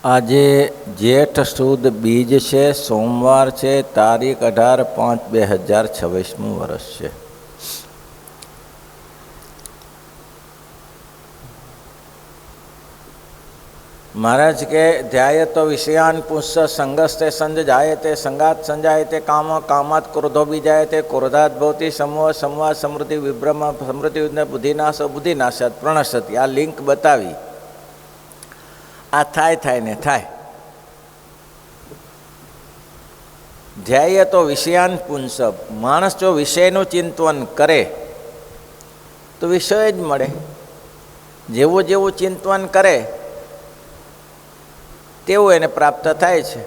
આજે જેઠ સુદ બીજ છે, સોમવાર છે, તારીખ 18/5/2026 વર્ષ છે. મહારાજ કે ધ્યાયતો વિષયાન પુંસ સંગસ્તે સંજાયતે સંગાત સંજાયતે કામ કામાત ક્રોધો બીજાયતે ક્રોધાત ભવતી સમૂહ સંવાદ સમૃદ્ધિ વિભ્રમ સમૃદ્ધિ બુદ્ધિનાશ બુદ્ધિનાશાત પ્રણશતી. આ લિંક બતાવી. આ થાય ને થાય. ધ્યાય તો વિષયાન પુંસ. માણસ જો વિષયનું ચિંતન કરે તો વિષય જ મળે. જેવું જેવું ચિંતન કરે તેવું એને પ્રાપ્ત થાય છે.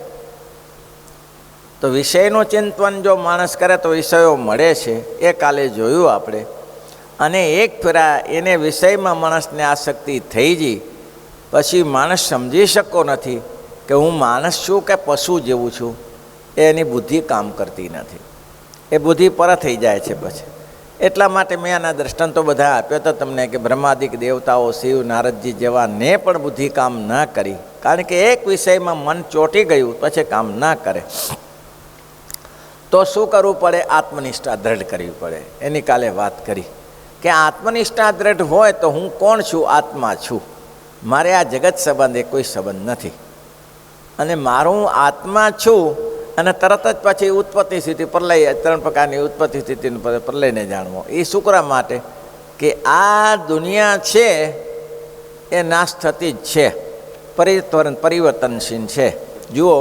તો વિષયનું ચિંતન જો માણસ કરે તો વિષયો મળે છે. એ કાલે જોયું આપણે. અને એક ફેરા એને વિષયમાં માણસને આસક્તિ થઈ ગઈ પછી માણસ સમજી શકો નથી કે હું માણસ છું કે પશુ જેવું છું. એની બુદ્ધિ કામ કરતી નથી. એ બુદ્ધિ પર થઈ જાય છે પછી. એટલા માટે મેં આના દ્રષ્ટાંતો બધા આપ્યો તો તમને કે બ્રહ્માદિક દેવતાઓ શિવ નારદજી જેવા ને પણ બુદ્ધિ કામ ના કરી. કારણ કે એક વિષયમાં મન ચોંટી ગયું પછી કામ ના કરે તો શું કરવું પડે? આત્મનિષ્ઠા દ્રઢ કરવી પડે. એની કાલે વાત કરી કે આત્મનિષ્ઠા દ્રઢ હોય તો હું કોણ છું? આત્મા છું. મારે આ જગત સંબંધે કોઈ સંબંધ નથી. અને મારું આત્મા છું. અને તરત જ પછી ઉત્પત્તિ સ્થિતિ પ્રલય, 3 પ્રકારની ઉત્પત્તિ સ્થિતિને પ્રલયને જાણવો. એ શુક્ર માટે કે આ દુનિયા છે એ નાશ થતી જ છે, પરિવર્તનશીલ છે. જુઓ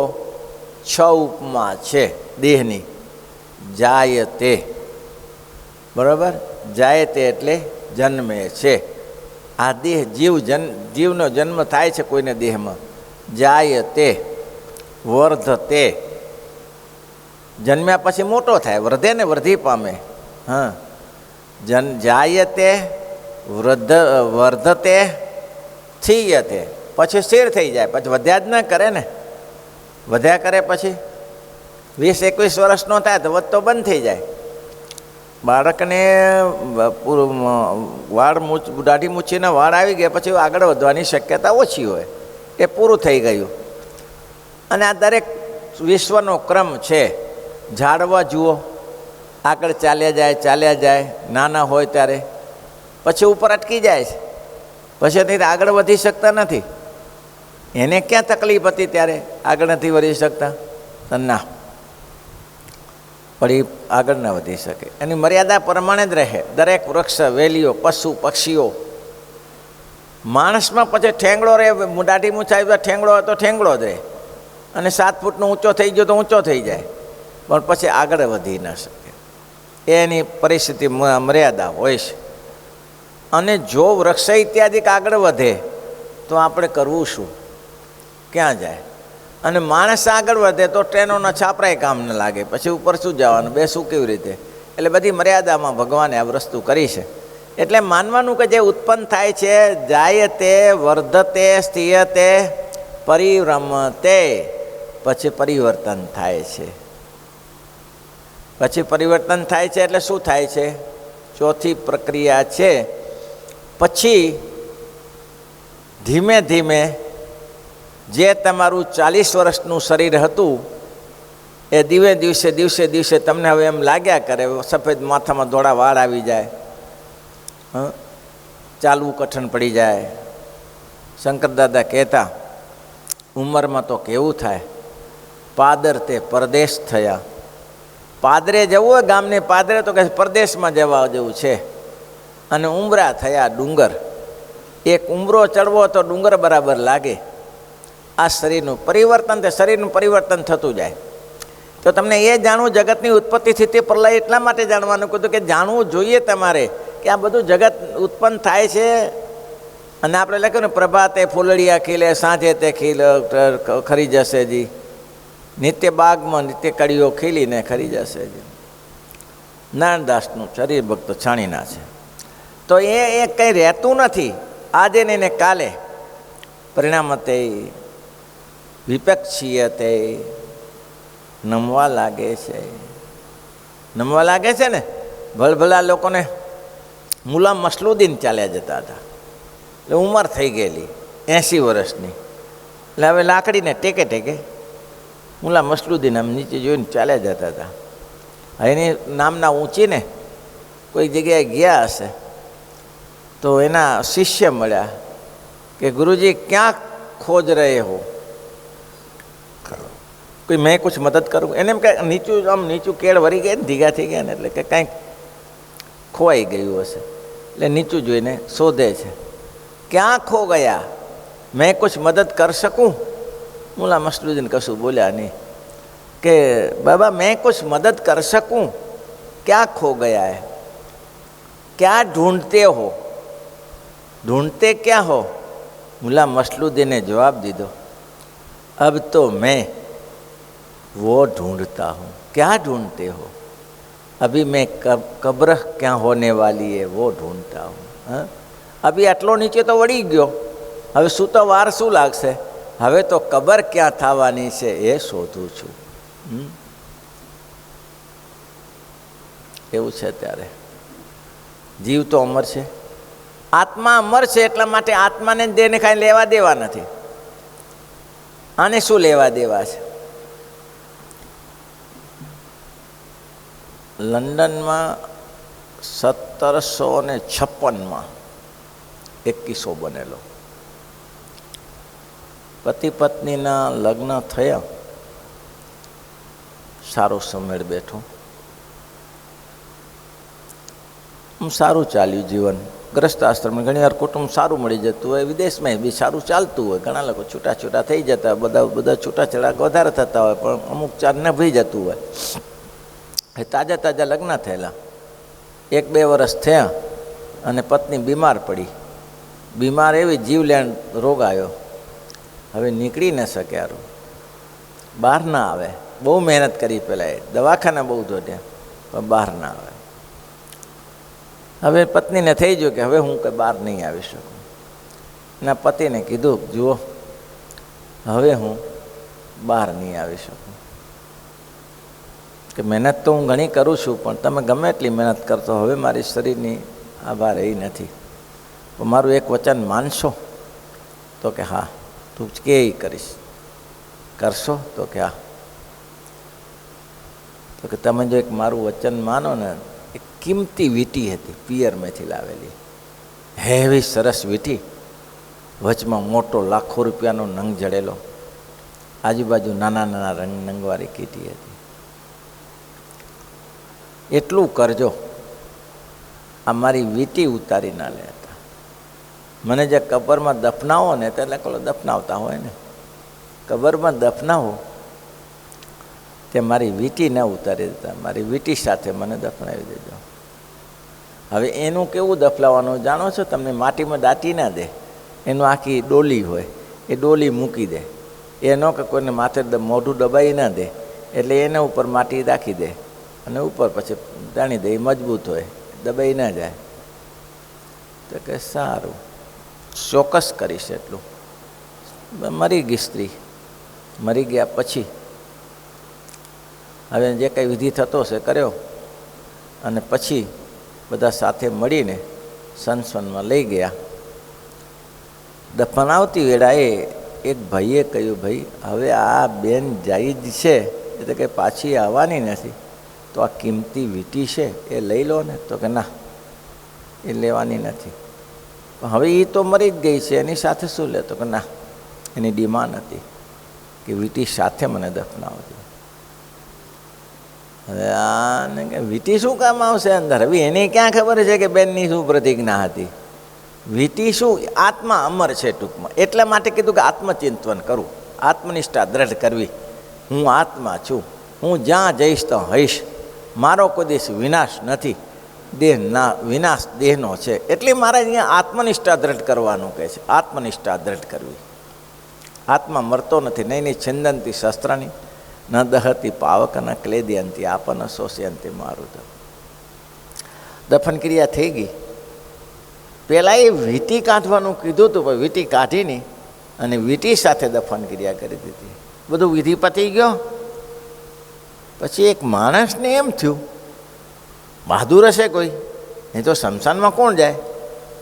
6 ઉપમા છે દેહની. જાયતે, બરાબર? જાયતે એટલે જન્મે છે. આ દેહ જીવનો જન્મ થાય છે કોઈને દેહમાં. જાયતે વર્ધતે, જન્મ્યા પછી મોટો થાય, વર્ધે ને વૃદ્ધિ પામે. હા, જાયતે વર્ધતે થીયતે, પછી સ્થિર થઈ જાય. પછી વધ્યા જ ના કરે ને. વધ્યા કરે પછી 20-21 વર્ષનો થાય તો વધતો બંધ થઈ જાય. બાળકને વાળ દાઢી મૂછીને વાળ આવી ગયા પછી આગળ વધવાની શક્યતા ઓછી હોય. એ પૂરું થઈ ગયું. અને આ દરેક વિશ્વનો ક્રમ છે. ઝાડવા જુઓ, આગળ ચાલ્યા જાય નાના હોય ત્યારે, પછી ઉપર અટકી જાય છે. પછી નહીં આગળ વધી શકતા નથી. એને ક્યાં તકલીફ હતી ત્યારે આગળ નથી વધી શકતા? ના, પણ એ આગળ ન વધી શકે. એની મર્યાદા પ્રમાણે જ રહે. દરેક વૃક્ષ, વેલીઓ, પશુ પક્ષીઓ. માણસમાં પછી ઠેંગડો રહે. દાઢી મૂછાવી તો ઠેંગડો હોય તો ઠેંગડો જ રહે. અને 7 ફૂટનો ઊંચો થઈ ગયો તો ઊંચો થઈ જાય, પણ પછી આગળ વધી ન શકે. એની પરિસ્થિતિ મર્યાદા હોય છે. અને જો વૃક્ષ ઇત્યાદિક આગળ વધે તો આપણે કરવું શું? ક્યાં જાય? અને માણસ આગળ વધે તો ટ્રેનોના છાપરાય કામ ન લાગે. પછી ઉપર શું જવાનું? બેસવું કેવી રીતે? એટલે બધી મર્યાદામાં ભગવાને આ વસ્તુ કરી છે. એટલે માનવાનું કે જે ઉત્પન્ન થાય છે, જાયતે વર્ધતે સ્થિયતે પરિરમતે, પછી પરિવર્તન થાય છે. પછી પરિવર્તન થાય છે એટલે શું થાય છે? ચોથી પ્રક્રિયા છે. પછી ધીમે ધીમે જે તમારું 40 વર્ષનું શરીર હતું એ દિવસે તમને હવે એમ લાગ્યા કરે. સફેદ માથામાં ધોળા વાળ આવી જાય, ચાલવું કઠણ પડી જાય. શંકર દાદા કહેતા, ઉંમરમાં તો કેવું થાય? પાદર તે પરદેશ થયા. પાદરે જવું હોય, ગામને પાદરે, તો કે પરદેશમાં જવા જેવું છે. અને ઉંબરા થયા ડુંગર. એક ઉંબરો ચડવો તો ડુંગર બરાબર લાગે. આ શરીરનું પરિવર્તન, તે શરીરનું પરિવર્તન થતું જાય. તો તમને એ જાણવું, જગતની ઉત્પત્તિ સ્થિતિ પ્રલય એટલા માટે જાણવાનું કીધું કે જાણવું જોઈએ તમારે કે આ બધું જગત ઉત્પન્ન થાય છે. અને આપણે લખ્યું ને, પ્રભાતે ફૂલડિયા ખીલે, સાંજે તે ખરી જશે જી. નિત્ય બાગમાં નિત્ય કડીઓ ખીલીને ખરી જશે જી. નારાયણદાસનું શરીર ભક્તો છાણીના છે. તો એ કંઈ રહેતું નથી. આજે ને એને કાલે. પરિણામતે વિપક્ષીયતે, નમવા લાગે છે ને. ભલભલા લોકોને મુલા મસલુદ્દીન ચાલ્યા જતા હતા. એટલે ઉંમર થઈ ગયેલી 80 વર્ષની. એટલે હવે લાકડીને ટેકે ટેકે મુલા મસલુદ્દીન આમ નીચે જોઈને ચાલ્યા જતા હતા. એની નામના ઊંચીને કોઈ જગ્યાએ ગયા હશે તો એના શિષ્ય મળ્યા કે ગુરુજી ક્યાં ખોજ રહે હો, કોઈ મેં કુછ મદદ કરું. એને એમ કે નીચું આમ નીચું કેળ વરી ગયા ને ધીગા થઈ ગયા ને એટલે કે કાંઈક ખોવાઈ ગયું હશે એટલે નીચું જોઈને શોધે છે. ક્યાં ખો ગયા, મેં કુછ મદદ કર શકું? મુલા મસલુદ્દીન કશું બોલ્યા નહીં કે બાબા मैं कुछ मदद कर सकूं, क्या खो गया है, क्या ढूंढते हो, ढूंढते क्या हो? मुला मसलुद्दीन ने जवाब दीदो, अब तो मैं वो ढूंढता हूँ. क्या ढूंढते हो? अभी मैं कब्र क्या होने वाली है वो ढूंढता हूँ. हाँ, अभी आटलो નીચે તો વળી ગયો, હવે શું તો વાર શું લાગશે, હવે તો કબર ક્યાં થવાની છે એ શોધું છું. એવું છે. ત્યારે જીવ તો અમર છે, આત્મા અમર છે, એટલા માટે આત્માને દેહને કાંઈ લેવા દેવા નથી. આને શું લેવા દેવા છે? લંડનમાં 1756 એક કિસ્સો બનેલો. પતિ પત્નીના લગ્ન થયા, સારો સમય બેઠો, સારું ચાલ્યું જીવન. ગ્રસ્ત આશ્રમ ઘણી વાર કુટુંબ સારું મળી જતું હોય, વિદેશમાં બી સારું ચાલતું હોય, ઘણા લોકો છૂટા થઈ જતા હોય, બધા છૂટાછેડા વધારે થતા હોય, પણ અમુક ચાર ને ભઈ જતું હોય. એ તાજા લગ્ન થયેલા, 1-2 વર્ષ થયા અને પત્ની બીમાર પડી. બીમાર એવી જીવલેણ રોગ આવ્યો, હવે નીકળી ન શક્યા, બહાર ના આવે. બહુ મહેનત કરી, પહેલાં એ દવાખાના બહુ દોડ્યા પણ બહાર ના આવે. હવે પત્નીને થઈ ગયું કે હવે હું કંઈ બહાર નહીં આવી શકું. એના પતિને કીધું, જુઓ હવે હું બહાર નહીં આવી શકું, કે મહેનત તો હું ઘણી કરું છું, પણ તમે ગમે એટલી મહેનત કરતો, હવે મારી શરીરની આભાર એ નથી. પણ મારું એક વચન માનશો? તો કે હા. તું કે કરીશ, કરશો? તો કે હા. તો કે તમે જો એક મારું વચન માનો ને, એક કિંમતી વીંટી હતી, પિયરમાંથી લાવેલી, હેવી સરસ વીંટી, વચમાં મોટો લાખો રૂપિયાનો નંગ જડેલો, આજુબાજુ નાના નંગવાળી કીટી હતી. એટલું કરજો, આ મારી વીંટી ઉતારી ના લેતા. મને જે કબરમાં દફનાવો ને, એટલે કોલો દફનાવતા હોય ને, કબરમાં દફનાવો તે મારી વીંટી ન ઉતારી દેતા, મારી વીંટી સાથે મને દફનાવી દેજો. હવે એનું કેવું દફનાવવાનું જાણો છો? તમને માટીમાં દાટી ના દે, એનું આખી ડોલી હોય, એ ડોલી મૂકી દે. એનો કે કોઈને માથે મોઢું દબાઈ ના દે, એટલે એના ઉપર માટી રાખી દે અને ઉપર પછી જાણી દે, એ મજબૂત હોય, દબાઈ ના જાય. તો કે સારું, ચોક્કસ કરીશ એટલું. મરી ગઈ સ્ત્રી. મરી ગયા પછી હવે જે કંઈ વિધિ થતો હશે કર્યો, અને પછી બધા સાથે મળીને સંસવનમાં લઈ ગયા. દફનાવતી વેળાએ એક ભાઈએ કહ્યું, ભાઈ હવે આ બેન જાય જ છે, એટલે કે પાછી આવવાની નથી, તો આ કિંમતી વીંટી છે એ લઈ લો ને. તો કે ના, એ લેવાની નથી. હવે એ તો મરી જ ગઈ છે, એની સાથે શું લે? તો કે ના, એની ડિમાન્ડ હતી કે વીંટી સાથે મને દફનાવતી. હવે આને કે વીંટી શું કામ આવશે અંદર? હવે એને ક્યાં ખબર છે કે બેનની શું પ્રતિજ્ઞા હતી? વીંટી શું? આત્મા અમર છે ટૂંકમાં. એટલા માટે કીધું કે આત્મચિંતન કરવું, આત્મનિષ્ઠા દ્રઢ કરવી. હું આત્મા છું, હું જ્યાં જઈશ તો હઈશ, મારો કોઈ દિવસ વિનાશ નથી, દેહના વિનાશ દેહનો છે. એટલે મારે અહીંયા આત્મનિષ્ઠા દ્રઢ કરવાનું કહે છે. આત્મનિષ્ઠા દ્રઢ કરવી. આત્મા મરતો નથી. નહીં છિંદંતી શસ્ત્રની ન દહતી પાવક ન ક્લેદયંતી આપન શોષયંતી મારું. દફન ક્રિયા થઈ ગઈ. પહેલાં એ વીંટી કાઢવાનું કીધું હતું, પણ વીંટી કાઢીને અને વીંટી સાથે દફન ક્રિયા કરી દીધી. બધું વિધિ પતી ગયો. પછી એક માણસને એમ થયું, બહાદુર હશે કોઈ, નહીં તો શમશાનમાં કોણ જાય?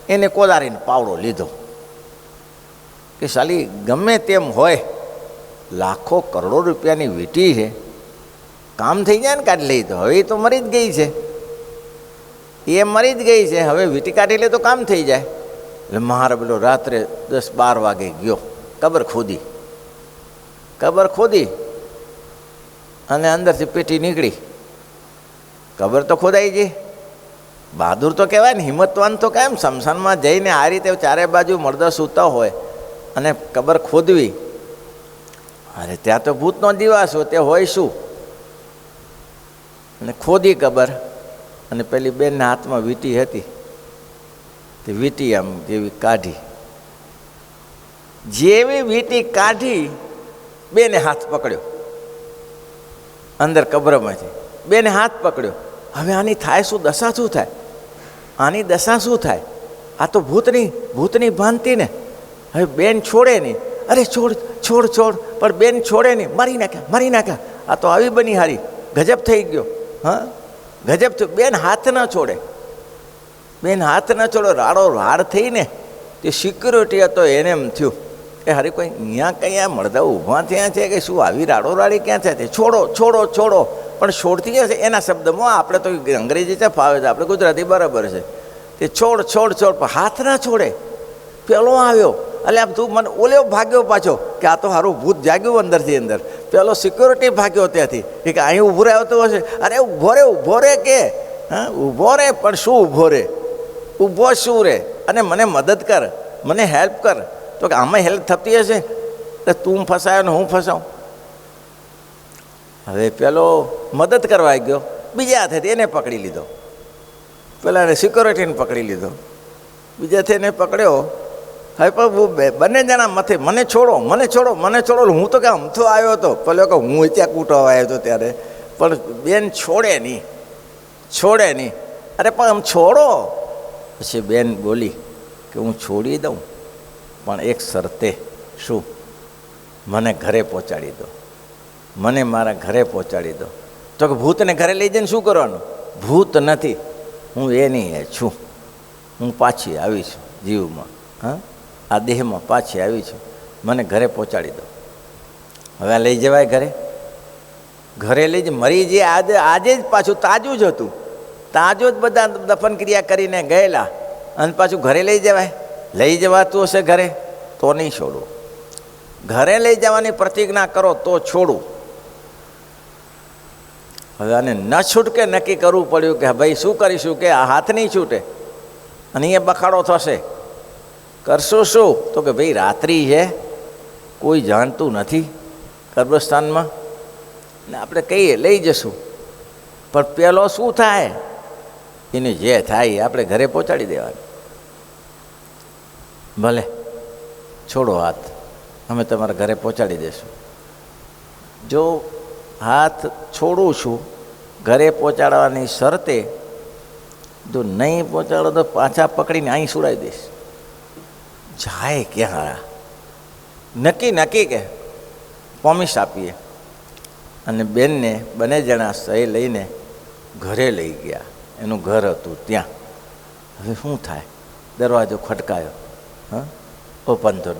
એને કોદારીને પાવડો લીધો કે સાલી ગમે તેમ હોય લાખો કરોડો રૂપિયાની વીંટી છે, કામ થઈ જાય ને કાઢી લઈ તો. હવે એ તો મરી જ ગઈ છે, એ મરી જ ગઈ છે, હવે વીંટી કાઢી લે તો કામ થઈ જાય. એટલે મારે પેલો રાત્રે 10-12 વાગે ગયો, કબર ખોદી અને અંદરથી પેટી નીકળી. કબર તો ખોદાઈ ગઈ. બહાદુર તો કહેવાય ને, હિંમતવાન તો કેમ સ્મશાનમાં જઈને આ રીતે ચારે બાજુ મરદો સૂતા હોય અને કબર ખોદવી. અરે ત્યાં તો ભૂતનો દિવાસો તે હોય શું. અને ખોદી કબર, અને પેલી બેનના હાથમાં વીંટી હતી, તે વીંટી આમ જેવી કાઢી. જેવી વીંટી કાઢી, બેને હાથ પકડ્યો અંદર કબરમાંથી. બેને હાથ પકડ્યો. હવે આની થાય શું દશા? શું થાય આની દશા? શું થાય? આ તો ભૂતની ભાનતી ને. હવે બેન છોડે નહીં. અરે છોડ, પણ બેન છોડે નહીં. મારી નાખ્યા. આ તો આવી બની હારી. ગજબ થઈ ગયો. હા, ગજબ થયું. બેન હાથ ન છોડે. રાડો રાડ થઈને તે સિક્યુરિટી હતો, એને એમ થયું કે હરે કોઈ અહીંયા કયા મળદા ઊભા થયા છે કે શું? આવી રાડો રાડી ક્યાં થયા છે? છોડો. પણ છોડતી હશે એના શબ્દમાં. આપણે તો અંગ્રેજી છે ફાવે છે, આપણે ગુજરાતી બરાબર છે. તે છોડ પણ હાથ ના છોડે. પેલો આવ્યો, એટલે તું મને ઓલ્યો ભાગ્યો પાછો કે આ તો સારું ભૂત જાગ્યું અંદરથી અંદર. પેલો સિક્યોરિટી ભાગ્યો ત્યાંથી કે અહીં ઊભો રહ્યો તો હશે. અરે ઊભો રે કે હા ઊભો રે, પણ શું ઊભો શું રે? અને મને મદદ કર, મને હેલ્પ કર. તો કે આમાં હેલ્પ થતી હશે તો તું ફસાયો ને હું ફસાઉં. હવે પેલો મદદ કરવા ગયો, બીજા હાથેથી એને પકડી લીધો. પેલાને સિક્યોરિટીને પકડી લીધો, બીજા હાથે એને પકડ્યો. હવે પણ બંને જણા મથે મને છોડો. હું તો કે અમથો આવ્યો હતો. પેલો કે હું ત્યાં કૂટો આવ્યો હતો ત્યારે. પણ બેન છોડે નહીં. અરે પણ આમ છોડો. પછી બેન બોલી કે હું છોડી દઉં, પણ એક શરતે. શું? મને ઘરે પહોંચાડી દો. મને મારા ઘરે પહોંચાડી દો. તો કે ભૂતને ઘરે લઈ જઈને શું કરવાનું? ભૂત નથી, હું એની છું. હું પાછી આવી છું જીવમાં. હા, આ દેહમાં પાછી આવી છું. મને ઘરે પહોંચાડી દો. હવે લઈ જવાય ઘરે લઈ જ મરી જે આજે જ પાછું તાજું જ હતું. તાજો જ બધા દફન ક્રિયા કરીને ગયેલા, અને પાછું ઘરે લઈ જવાય? લઈ જવાતું હશે ઘરે તો નહીં છોડવું. ઘરે લઈ જવાની પ્રતિજ્ઞા કરો તો છોડું. હવે આને ન છૂટકે નક્કી કરવું પડ્યું કે ભાઈ શું કરીશું કે આ હાથ નહીં છૂટે અને એ બખાડો થશે. કરશું શું? તો કે ભાઈ રાત્રિ છે, કોઈ જાણતું નથી કબ્રસ્તાનમાં, ને આપણે કહીએ લઈ જશું. પણ પેલો શું થાય? એને જે થાય આપણે ઘરે પહોંચાડી દેવાનું. ભલે છોડો હાથ, અમે તમારા ઘરે પહોંચાડી દઈશું. જો હાથ છોડું છું ઘરે પહોંચાડવાની શરતે, જો નહીં પહોંચાડો તો પાછા પકડીને અહીં સુડાવી દઈશ. જાય ક્યાં? નક્કી કે પ્રોમિસ આપીએ. અને બેનને બંને જણા સહી લઈને ઘરે લઈ ગયા. એનું ઘર હતું ત્યાં. હવે શું થાય? દરવાજો ખટકાયો. હા, ઓપન ધ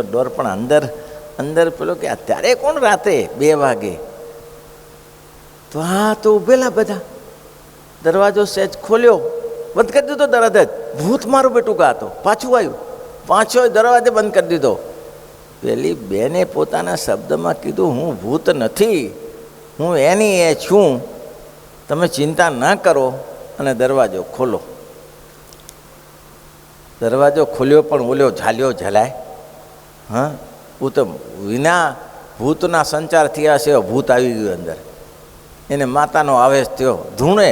ડોર. પણ અંદર પેલો કે અત્યારે કોણ રાતે 2 વાગે? તો હા, તો ઊભેલા બધા. દરવાજો સહેજ ખોલ્યો, બંધ કરી દીધો તરત જ. ભૂત મારું બેટું કા તો પાછું આવ્યું. પાછો દરવાજો બંધ કરી દીધો. પેલી બેને પોતાના શબ્દમાં કીધું, હું ભૂત નથી, હું એની એ છું, તમે ચિંતા ના કરો. અને દરવાજો ખોલો. દરવાજો ખોલ્યો, પણ ઓલ્યો ઝાલાય. હા, હું તો વિના ભૂતના સંચાર થયા છે. ભૂત આવી ગયું અંદર. એને માતાનો આવેશ થયો. ધૂણે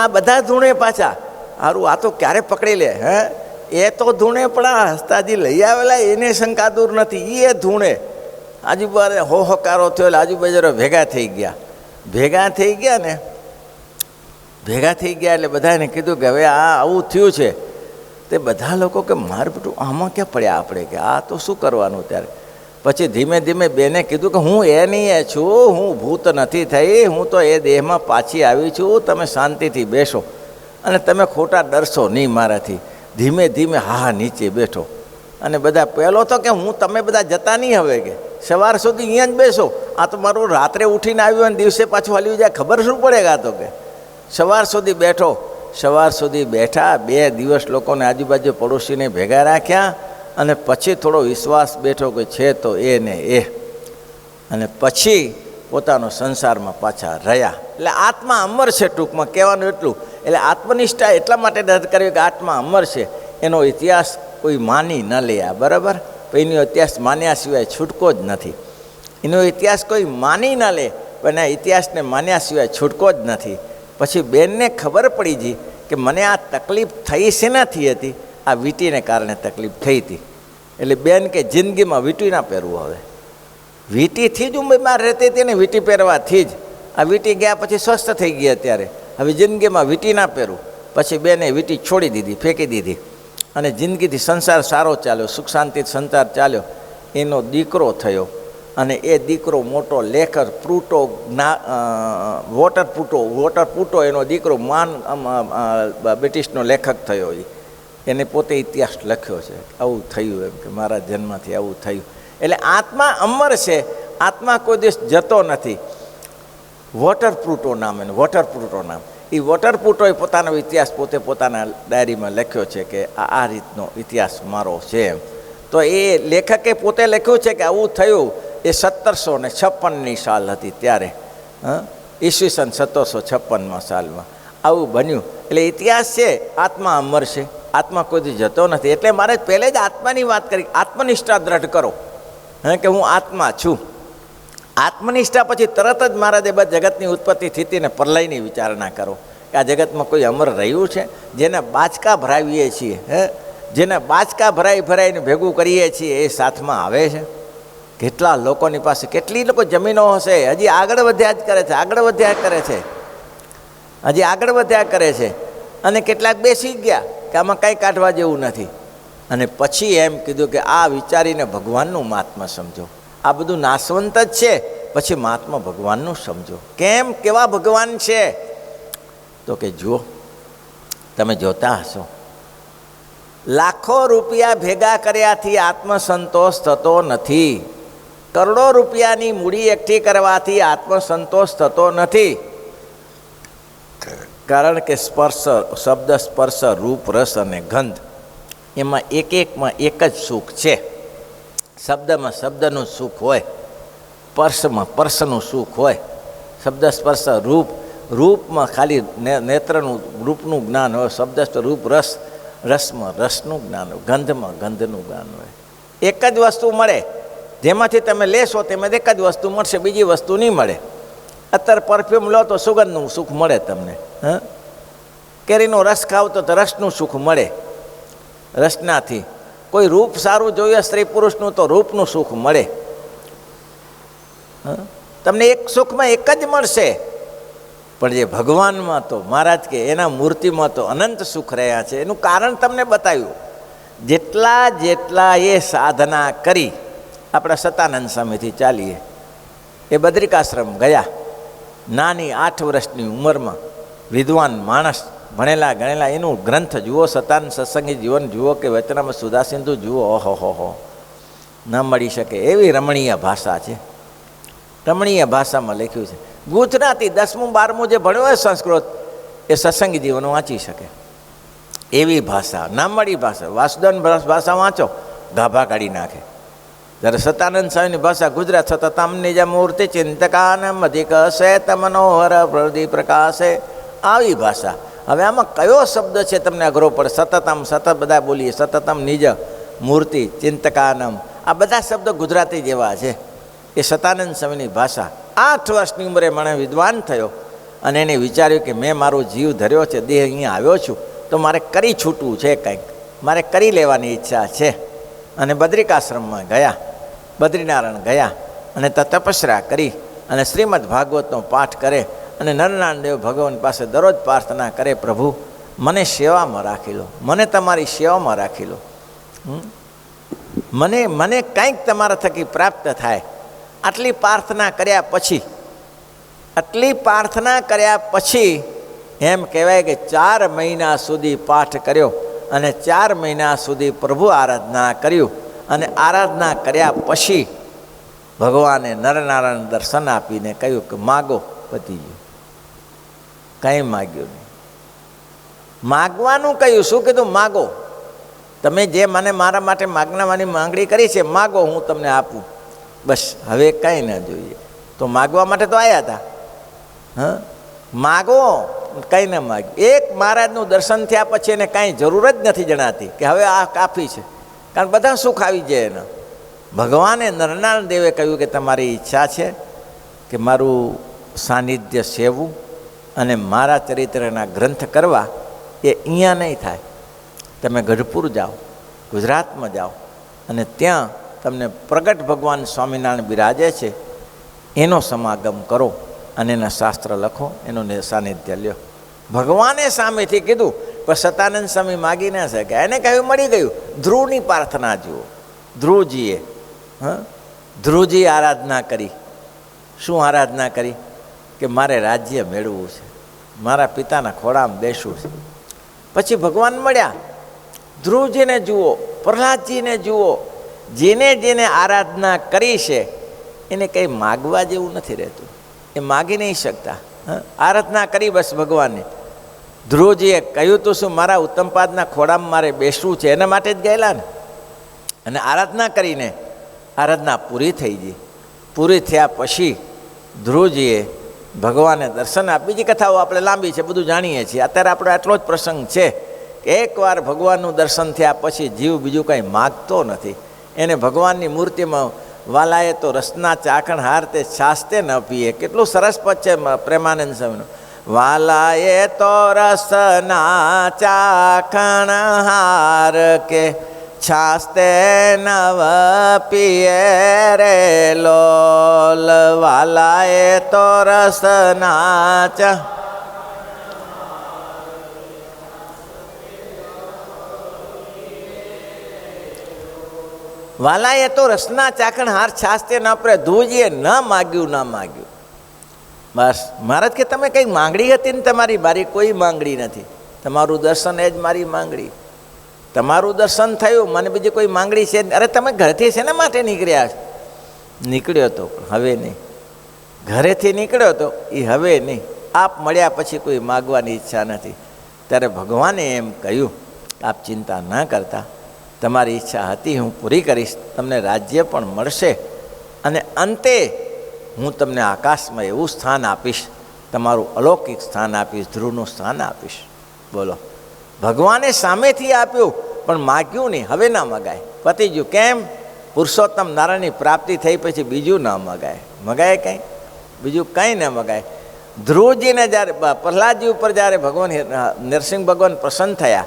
આ બધા ધૂણે પાછા. સારું, આ તો ક્યારે પકડી લે? હે, એ તો ધૂણે, પણ આ હસ્તાજી લઈ આવેલા એને શંકા દૂર નથી. એ ધૂણે આજુબાજુ હોકારો થયો. એટલે આજુબાજુ ભેગા થઈ ગયા એટલે બધાને કીધું કે હવે આ આવું થયું છે. તે બધા લોકો કે મારું બેટું આમાં ક્યાં પડ્યા આપણે, કે આ તો શું કરવાનું? ત્યારે પછી ધીમે ધીમે બેને કીધું કે હું એની એ છું, હું ભૂત નથી થઈ, હું તો એ દેહમાં પાછી આવી છું. તમે શાંતિથી બેસો અને તમે ખોટા ડરશો નહીં મારાથી. ધીમે ધીમે હા નીચે બેઠો. અને બધા પહેલો તો કે હું તમે બધા જતા નહીં હવે કે સવાર સુધી અહીંયા જ બેસો, આ તો મારું રાત્રે ઉઠીને આવ્યું અને દિવસે પાછું હાલ્યું જાય, ખબર શું પડે આ તો કે સવાર સુધી બેઠો. સવાર સુધી બેઠા, 2 દિવસ લોકોને આજુબાજુ પડોશીને ભેગા રાખ્યા અને પછી થોડો વિશ્વાસ બેઠો કે છે તો એ ને એ, અને પછી પોતાનો સંસારમાં પાછા રહ્યા. એટલે આત્મા અમર છે, ટૂંકમાં કહેવાનું એટલું. એટલે આત્મનિષ્ઠા એટલા માટે દર્દ કરવી કે આત્મા અમર છે, એનો ઇતિહાસ કોઈ માની ન લે. બરાબર, એનો ઇતિહાસ માન્યા સિવાય છૂટકો જ નથી. એનો ઇતિહાસ કોઈ માની ન લે, પણ આ ઇતિહાસને માન્યા સિવાય છૂટકો જ નથી. પછી બેનને ખબર પડી ગઈ કે મને આ તકલીફ થઈ શેનાથી હતી, આ વીંટીને કારણે તકલીફ થઈ હતી. એટલે બેન કે જિંદગીમાં વીંટી ના પહેરવું. હવે વીંટીથી જ હું બીમાર રહેતી હતી ને, વીંટી પહેરવાથી જ. આ વીંટી ગયા પછી સ્વસ્થ થઈ ગઈ. અત્યારે હવે જિંદગીમાં વીંટી ના પહેરવું. પછી બેને વીંટી છોડી દીધી, ફેંકી દીધી, અને જિંદગીથી સંસાર સારો ચાલ્યો, સુખ શાંતિ સંસાર ચાલ્યો. એનો દીકરો થયો, અને એ દીકરો મોટો લેખક, પ્રુટો, વોટર પૂટો એનો દીકરો બ્રિટિશનો લેખક થયો. એને પોતે ઇતિહાસ લખ્યો છે, આવું થયું એમ કે મારા જન્મથી આવું થયું. એટલે આત્મા અમર છે, આત્મા કોઈ દિવસ જતો નથી. વોટર પ્રુટો નામ, એનું વોટર પ્રુટો નામ. એ વોટર પ્રુટોએ પોતાનો ઇતિહાસ પોતે પોતાના ડાયરીમાં લખ્યો છે કે આ રીતનો ઇતિહાસ મારો છે એમ. તો એ લેખકે પોતે લખ્યું છે કે આવું થયું. એ 1756ની સાલ હતી ત્યારે, ઈસવીસન 1756 સાલમાં આવું બન્યું. એટલે ઇતિહાસ છે, આત્મા અમર છે, આત્મા કોઈ જતો નથી. એટલે મારે પહેલે જ આત્માની વાત કરી, આત્મનિષ્ઠા દ્રઢ કરો કે હું આત્મા છું. આત્મનિષ્ઠા પછી તરત જ મહારાજે બસ જગતની ઉત્પત્તિ સ્થિતિને પ્રલયની વિચારણા કરો કે આ જગતમાં કોઈ અમર રહ્યું છે. જેને બાચકા ભરાવીએ છીએ, જેને બાચકા ભરાઈને ભેગું કરીએ છીએ, એ સાથમાં આવે છે. કેટલા લોકોની પાસે કેટલી લોકો જમીનો હશે, હજી આગળ વધ્યા જ કરે છે, આગળ વધ્યા કરે છે, હજી આગળ વધ્યા કરે છે. અને કેટલાક બેસી ગયા કે આમાં કાંઈ કાઢવા જેવું નથી. અને પછી એમ કીધું કે આ વિચારીને ભગવાનનું મહાત્મા સમજો. આ બધું નાશવંત જ છે, પછી મહાત્મા ભગવાનનું સમજો. કેમ, કેવા ભગવાન છે? તો કે જુઓ, તમે જોતા હશો, લાખો રૂપિયા ભેગા કર્યાથી આત્મસંતોષ થતો નથી. કરોડો રૂપિયાની મૂડી એકઠી કરવાથી આત્મસંતોષ થતો નથી. કારણ કે સ્પર્શ, શબ્દ સ્પર્શ, રૂપ, રસ અને ગંધ, એમાં એકમાં એક જ સુખ છે. શબ્દમાં શબ્દનું સુખ હોય, સ્પર્શમાં સ્પર્શનું સુખ હોય. શબ્દ સ્પર્શ રૂપ, રૂપમાં ખાલી નેત્રનું રૂપનું જ્ઞાન હોય. શબ્દ રૂપ, રસ, રસમાં રસનું જ્ઞાન હોય. ગંધમાં ગંધનું જ્ઞાન હોય. એક જ વસ્તુ મળે, જેમાંથી તમે લેશો તેમાં એક જ વસ્તુ મળશે, બીજી વસ્તુ નહીં મળે. અત્યારે પરફ્યુમ લો તો સુગંધનું સુખ મળે તમને. કેરીનો રસ ખાવ તો રસનું સુખ મળે, રસનાથી. કોઈ રૂપ સારું જોઈએ સ્ત્રી પુરુષનું તો રૂપનું સુખ મળે. તમને એક સુખમાં એક જ મળશે. પણ જે ભગવાનમાં તો મહારાજ કે એના મૂર્તિમાં તો અનંત સુખ રહ્યા છે. એનું કારણ તમને બતાવ્યું. જેટલા એ સાધના કરી, આપણા સતાનંદ સ્વામીથી ચાલીએ, એ બદ્રિકાશ્રમ ગયા. નાની 8 વર્ષની ઉંમરમાં વિદ્વાન માણસ, ભણેલા ગણેલા. એનું ગ્રંથ જુઓ, સતાનંદ સત્સંગી જીવન જુઓ કે વચનામાં સુધા સિંધુ જુઓ. ઓહો, ન મળી શકે એવી રમણીય ભાષા છે. રમણીય ભાષામાં લખ્યું છે. ગુજરાતી 10મું 12મું જે ભણ્યો હોય સંસ્કૃત, એ સત્સંગી જીવન વાંચી શકે એવી ભાષા, ના મળી ભાષા. વાસુદાન ભાષા વાંચો, ગાભા કાઢી નાખે. જ્યારે સતાનંદ સ્વામીની ભાષા ગુજરાત, સતતમ નિજ મૂર્તિ ચિંતકાનમ અધિક શેત મનોહર પ્રદીપ પ્રકાશે, આવી ભાષા. હવે આમાં કયો શબ્દ છે તમને અઘરો પડે? સતતમ, સતત બધા બોલીએ. સતતમ, નિજ મૂર્તિ, ચિંતકાનમ, આ બધા શબ્દો ગુજરાતી જેવા છે. એ સતાનંદ સ્વામીની ભાષા. 8 વર્ષની ઉંમરે મને વિદ્વાન થયો અને એને વિચાર્યું કે મેં મારો જીવ ધર્યો છે, દેહ અહીંયા આવ્યો છું, તો મારે કરી છૂટવું છે, કંઈક મારે કરી લેવાની ઈચ્છા છે. અને બદ્રિકાશ્રમમાં ગયા, બદ્રીનારાયણ ગયા અને તપસ્યા કરી અને શ્રીમદ ભાગવતનો પાઠ કરે અને નરનારાયણ દેવ ભગવાન પાસે દરરોજ પ્રાર્થના કરે, પ્રભુ મને સેવામાં રાખી લો, મને તમારી સેવામાં રાખી લો, મને કંઈક તમારા થકી પ્રાપ્ત થાય. આટલી પ્રાર્થના કર્યા પછી એમ કહેવાય કે 4 મહિના સુધી પાઠ કર્યો અને 4 મહિના સુધી પ્રભુ આરાધના કર્યું. અને આરાધના કર્યા પછી ભગવાને નરનારાયણ દર્શન આપીને કહ્યું કે માગો, પતી ગયું. કંઈ માગ્યું નહીં. માગવાનું કહ્યું, શું કીધું? માગો. તમે જે મને મારા માટે માગનાવાની માંગણી કરી છે, માગો, હું તમને આપું. બસ, હવે કંઈ ન જોઈએ. તો માગવા માટે તો આવ્યા હતા. હા, માગો, કંઈ ન માગ્યું. એક મહારાજનું દર્શન થયા પછી એને કાંઈ જરૂર જ નથી જણાતી કે હવે આ કાફી છે, કારણ બધા સુખ આવી જાય એના. ભગવાને નરનારાયણ દેવે કહ્યું કે તમારી ઈચ્છા છે કે મારું સાનિધ્ય સેવવું અને મારા ચરિત્રના ગ્રંથ કરવા, એ અહીંયા નહીં થાય. તમે ગઢપુર જાઓ, ગુજરાતમાં જાઓ, અને ત્યાં તમને પ્રગટ ભગવાન સ્વામિનારાયણ બિરાજે છે, એનો સમાગમ કરો અને એના શાસ્ત્ર લખો, એનું સાનિધ્ય લ્યો. ભગવાને સામેથી કીધું, પણ સતાનંદ સ્વામી માગી ના શક્યા. એને કહ્યું મળી ગયું. ધ્રુવની પ્રાર્થના જુઓ. ધ્રુવજીએ ધ્રુવજી આરાધના કરી. શું આરાધના કરી? કે મારે રાજ્ય મેળવવું છે, મારા પિતાના ખોળામાં બેસવું છે. પછી ભગવાન મળ્યા. ધ્રુવજીને જુઓ, પ્રહલાદજીને જુઓ, જેને જેને આરાધના કરી છે એને કંઈ માગવા જેવું નથી રહેતું. એ માગી નહીં શકતા. આરાધના કરી બસ ભગવાનને. ધ્રુવજીએ કહ્યું તો શું, મારા ઉત્તમપાદના ખોળામાં મારે બેસવું છે, એના માટે જ ગયેલા ને. અને આરાધના કરીને આરાધના પૂરી થઈ ગઈ. પૂરી થયા પછી ધ્રુવજીએ ભગવાને દર્શન આપ. બીજી કથાઓ આપણે લાંબી છે, બધું જાણીએ છીએ. અત્યારે આપણો આટલો જ પ્રસંગ છે કે એકવાર ભગવાનનું દર્શન થયા પછી જીવ બીજું કંઈ માગતો નથી. એને ભગવાનની મૂર્તિમાં વાલાએ તો રસના ચાખણ હાર તે છાસ્તે ન પીએ. કેટલું સરસ પદ છે પ્રેમાનંદ સ્વામીનું. વાલાએ તો રસના ચાખણ હાર કે છાસ્તે નવ પીએ રે લોલ. વાલાએ તો રસના વાલાએ તો રસના ચાખણ હાર છાસ્તે ન પીએ. ધ્રુવજીએ ન માગ્યું, ન માગ્યું. બસ મહારાજ કે તમે કંઈક માંગણી હતી ને તમારી, મારી કોઈ માંગણી નથી. તમારું દર્શન એ જ મારી માંગણી. તમારું દર્શન થયું, મને બીજી કોઈ માંગણી છે? અરે તમે ઘરેથી છે ને માટે નીકળ્યા? નીકળ્યો હતો, હવે નહીં. ઘરેથી નીકળ્યો હતો એ હવે નહીં. આપ મળ્યા પછી કોઈ માગવાની ઈચ્છા નથી. ત્યારે ભગવાને એમ કહ્યું, આપ ચિંતા ન કરતા, તમારી ઈચ્છા હતી હું પૂરી કરીશ. તમને રાજ્ય પણ મળશે અને અંતે હું તમને આકાશમાં એવું સ્થાન આપીશ, તમારું અલૌકિક સ્થાન આપીશ, ધ્રુવનું સ્થાન આપીશ. બોલો, ભગવાને સામેથી આપ્યું પણ માગ્યું નહીં. હવે ના મગાય, પતી ગયું. કેમ? પુરુષોત્તમ નારાયણની પ્રાપ્તિ થઈ પછી બીજું ના મગાય. મગાય કંઈ? બીજું કંઈ ન મગાય. ધ્રુવજીને જ્યારે પ્રહલાદજી ઉપર જ્યારે ભગવાન નરસિંહ ભગવાન પ્રસન્ન થયા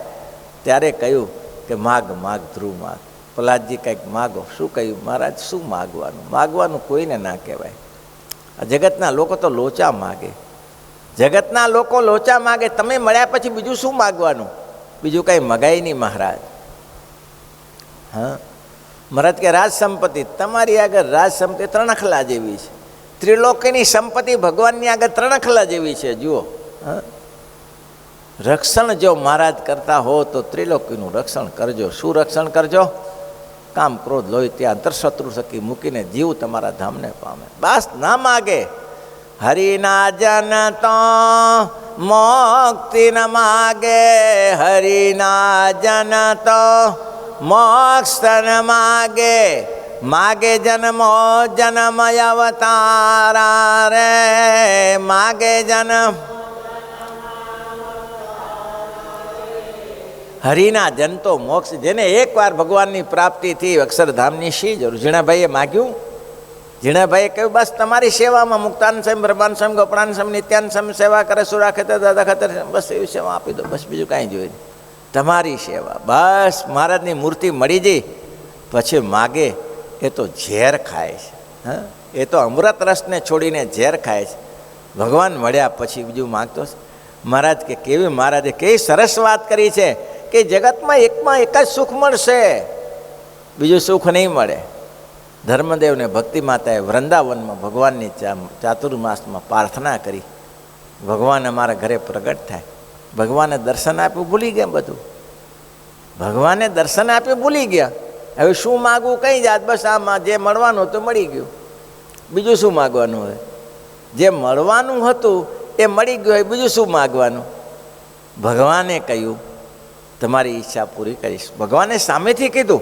ત્યારે કહ્યું કે માગ, માગ ધ્રુવ માગ. પ્રહલાદજી કંઈક માગો. શું કહ્યું? મહારાજ શું માગવાનું? માગવાનું કોઈને ના કહેવાય. જગતના લોકો તો લોચા માગે. જગતના લોકો લોચા માગે. તમે મળ્યા પછી બીજું શું માગવાનું? બીજું કંઈ મગાય નહીં મહારાજ. હા, મહારાજ કે રાજ સંપત્તિ તમારી આગળ, રાજ સંપત્તિ ત્રણખલા જેવી છે. ત્રિલોકીની સંપત્તિ ભગવાનની આગળ ત્રણખલા જેવી છે. જુઓ, હા, રક્ષણ જો મહારાજ કરતા હો તો ત્રિલોકીનું રક્ષણ કરજો. શું રક્ષણ કરજો? કામ, ક્રોધ, લોહી ત્યાં અંતરશત્રુ થકી મૂકીને જીવ તમારા ધામને પામે. બસ ના માગે. હરિના જન તો મોક્તિ ન માગે, હરિના જન તો મોક્ષ ન માગે. માગે જન્મો જન્મ અવતારા રે, માગે જન્મ. હરિના જન તો મોક્ષ. જેને એકવાર ભગવાનની પ્રાપ્તિથી અક્ષરધામની શી જરૂર? ઝીણાભાઈએ માગ્યું. ઝીણાભાઈએ કહ્યું બસ તમારી સેવામાં મુક્તાન સ્વામી, બ્રહ્માન સ્વામી, ગોપળાન સ્વામી, નિત્યાન સ્વામી સેવા કરે, સુરા ખેતર, દાદા ખેતર, બસ એવી સેવા આપી દો. બસ બીજું કાંઈ જોઈએ નહીં. તમારી સેવા બસ. મહારાજની મૂર્તિ મળી જઈ પછી માગે એ તો ઝેર ખાય છે. હા, એ તો અમૃત રસને છોડીને ઝેર ખાય છે. ભગવાન મળ્યા પછી બીજું માગતો છે. મહારાજ કે કેવી, મહારાજે કેવી સરસ વાત કરી છે કે જગતમાં એકમાં એક જ સુખ મળશે, બીજું સુખ નહીં મળે. ધર્મદેવને ભક્તિ માતાએ વૃંદાવનમાં ભગવાનની ચાતુર્માસમાં પ્રાર્થના કરી, ભગવાન અમારા ઘરે પ્રગટ થાય. ભગવાને દર્શન આપ્યું, ભૂલી ગયા બધું. ભગવાને દર્શન આપ્યું, ભૂલી ગયા. હવે શું માગવું કંઈ જાત, બસ આમાં જે મળવાનું હતું મળી ગયું, બીજું શું માગવાનું હોય? જે મળવાનું હતું એ મળી ગયું હોય, બીજું શું માગવાનું? ભગવાને કહ્યું તમારી ઈચ્છા પૂરી કરીશ. ભગવાને સામેથી કીધું.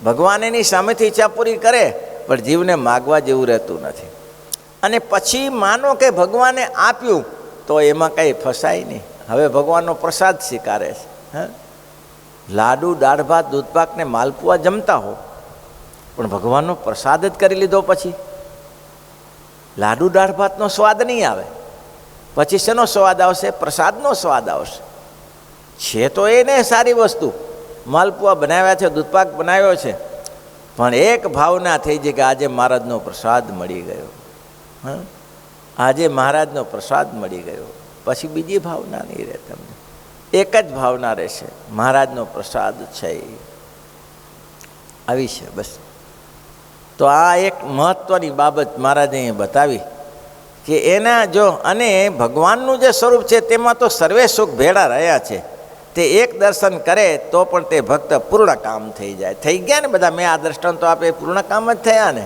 ભગવાન એની સામેથી ઈચ્છા પૂરી કરે, પણ જીવને માગવા જેવું રહેતું નથી. અને પછી માનો કે ભગવાને આપ્યું તો એમાં કંઈ ફસાય નહીં. હવે ભગવાનનો પ્રસાદ સ્વીકારે છે. હા, લાડુ, દાળ ભાત, દૂધપાક ને માલપુઆ જમતા હો, પણ ભગવાનનો પ્રસાદ જ કરી લીધો પછી લાડુ દાળ ભાતનો સ્વાદ નહીં આવે. પછી શેનો સ્વાદ આવશે? પ્રસાદનો સ્વાદ આવશે. છે તો એને સારી વસ્તુ, માલપુઆ બનાવ્યા છે, દૂધપાક બનાવ્યો છે, પણ એક ભાવના થઈ જાય કે આજે મહારાજનો પ્રસાદ મળી ગયો. હા, આજે મહારાજનો પ્રસાદ મળી ગયો. પછી બીજી ભાવના નહીં રહે તમને, એક જ ભાવના રહેશે, મહારાજનો પ્રસાદ છે. આવી છે બસ. તો આ એક મહત્ત્વની બાબત મહારાજે અહીં બતાવી કે એના જો, અને ભગવાનનું જે સ્વરૂપ છે તેમાં તો સર્વે સુખ ભેળા રહ્યા છે. તે એક દર્શન કરે તો પણ તે ભક્ત પૂર્ણ કામ થઈ જાય. થઈ ગયા ને બધા. મેં આ દ્રષ્ટાંતો આપે એ પૂર્ણ કામ જ થયા ને.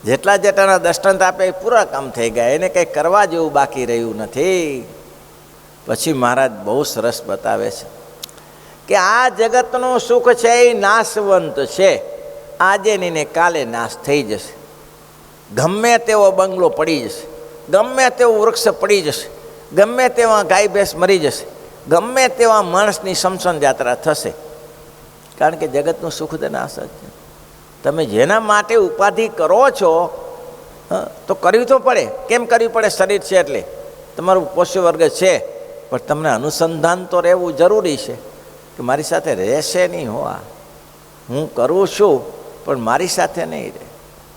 જેટલા જેટલાના દ્રષ્ટાંત આપે એ પૂરા કામ થઈ ગયા. એને કંઈ કરવા જેવું બાકી રહ્યું નથી. પછી મહારાજ બહુ સરસ બતાવે છે કે આ જગતનું સુખ છે એ નાશવંત છે. આજે નહીં ને કાલે નાશ થઈ જશે. ગમે તેવો બંગલો પડી જશે, ગમે તેવું વૃક્ષ પડી જશે, ગમે તેવા ગાય ભેંસ મરી જશે, ગમે તેવા માણસની શમશાન યાત્રા થશે. કારણ કે જગતનું સુખ તો નાશ જ છે. તમે જેના માટે ઉપાધિ કરો છો તો કરવી તો પડે. કેમ કરવી પડે? શરીર છે એટલે, તમારું પોષ્ય વર્ગ છે, પણ તમને અનુસંધાન તો રહેવું જરૂરી છે કે મારી સાથે રહેશે નહીં હો. આ હું કરું છું પણ મારી સાથે નહીં રહે.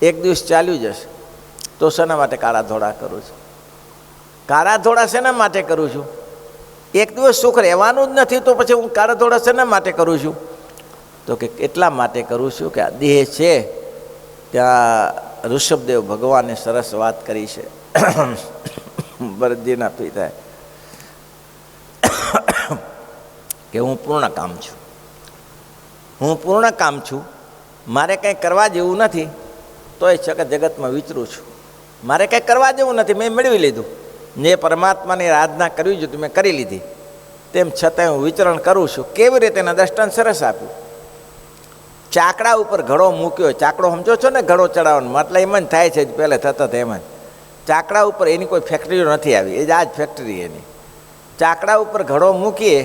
એક દિવસ ચાલ્યું જશે. તો શેના માટે કાળા ધોળા કરું છું? કાળા ધોળા શેના માટે કરું છું? એક દિવસ સુખ રહેવાનું જ નથી, તો પછી હું કાળા ધોળા શેના માટે કરું છું? તો કે એટલા માટે કરું છું કે આ દેહ છે, ત્યાં ઋષભદેવ ભગવાને સરસ વાત કરી છે. ભરતજીના પિતાએ કે હું પૂર્ણ કામ છું, હું પૂર્ણ કામ છું, મારે કંઈ કરવા જેવું નથી, તોય છતાં જગતમાં વિચરું છું. મારે કંઈ કરવા જેવું નથી, મેં મેળવી લીધું. જે પરમાત્માની આરાધના કરવી જોઈએ મેં કરી લીધી, તેમ છતાંય હું વિચરણ કરું છું. કેવી રીતે? એના દ્રષ્ટાંત સરસ આપ્યું. ચાકડા ઉપર ઘડો મૂક્યો. ચાકડો સમજો છો ને, ઘડો ચડાવવાનો મતલબ એમ જ થાય છે, પહેલાં થતા એમ જ. ચાકડા ઉપર એની કોઈ ફેક્ટરીઓ નથી આવી, એ જ આ જ ફેક્ટરી એની. ચાકડા ઉપર ઘડો મૂકીએ,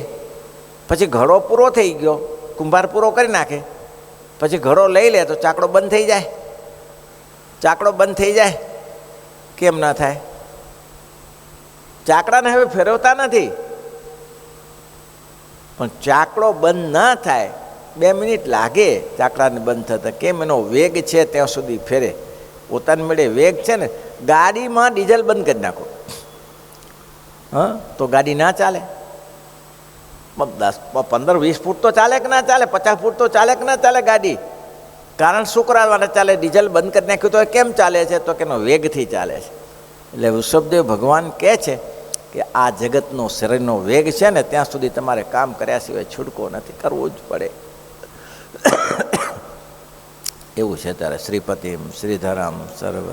પછી ઘડો પૂરો થઈ ગયો, કુંભાર પૂરો કરી નાખે, પછી ઘડો લઈ લે તો ચાકડો બંધ થઈ જાય. ચાકડો બંધ થઈ જાય, કેમ ના થાય? ચાકડાને હવે ફેરવતા નથી, પણ ચાકડો બંધ ના થાય, 2 મિનિટ લાગે ચાકડાને બંધ થતા. કેમ? એનો વેગ છે ત્યાં સુધી ફેરે. પોતાની મેળે વેગ છે ને. ગાડીમાં ડીઝલ બંધ કરી નાખો, હા, તો ગાડી ના ચાલે. 10, 15, 20 ફૂટ તો ચાલે કે ના ચાલે? 50 ફૂટ તો ચાલે કે ના ચાલે ગાડી? કારણ શું કરવા માટે ચાલે? ડીઝલ બંધ કરી નાખ્યું તો કેમ ચાલે છે? તો કે એનો વેગથી ચાલે છે. એટલે ઋષભદેવ ભગવાન કહે છે કે આ જગતનો શરીરનો વેગ છે ને, ત્યાં સુધી તમારે કામ કર્યા સિવાય છૂટકો નથી, કરવું જ પડે. એવું છે ત્યારે શ્રીપતિમ શ્રીધરામ સર્વ